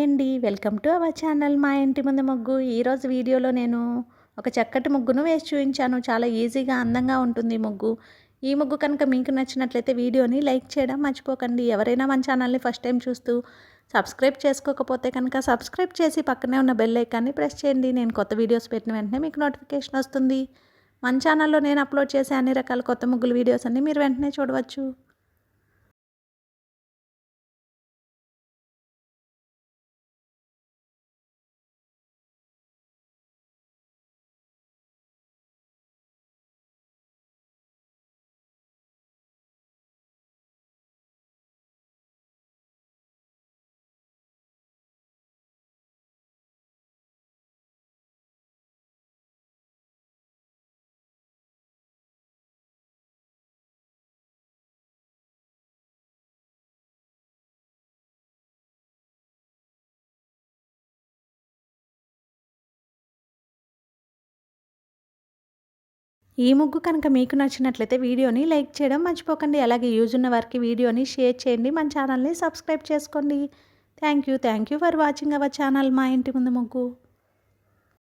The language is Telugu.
అండి. వెల్కమ్ టు అవర్ ఛానల్ మా ఇంటి ముందు ముగ్గు. ఈరోజు వీడియోలో నేను ఒక చక్కటి ముగ్గును వేసి చూపించాను. చాలా ఈజీగా అందంగా ఉంటుంది ఈ ముగ్గు. ఈ ముగ్గు కనుక మీకు నచ్చినట్లయితే వీడియోని లైక్ చేయడం మర్చిపోకండి. ఎవరైనా మన ఛానల్ని ఫస్ట్ టైం చూస్తూ సబ్స్క్రైబ్ చేసుకోకపోతే కనుక సబ్స్క్రైబ్ చేసి పక్కనే ఉన్న బెల్ ఐకాన్ని ప్రెస్ చేయండి. నేను కొత్త వీడియోస్ పెట్టిన వెంటనే మీకు నోటిఫికేషన్ వస్తుంది. మన ఛానల్లో నేను అప్లోడ్ చేసే అన్ని రకాల కొత్త ముగ్గుల వీడియోస్ అన్ని మీరు వెంటనే చూడవచ్చు. ఈ ముగ్గు కనుక మీకు నచ్చినట్లయితే వీడియోని లైక్ చేయడం మర్చిపోకండి. అలాగే యూజ్ ఉన్న వారికి వీడియోని షేర్ చేయండి. మన ఛానల్ని సబ్స్క్రైబ్ చేసుకోండి. Thank you for watching our channel మా ఇంటి ముందు ముగ్గు.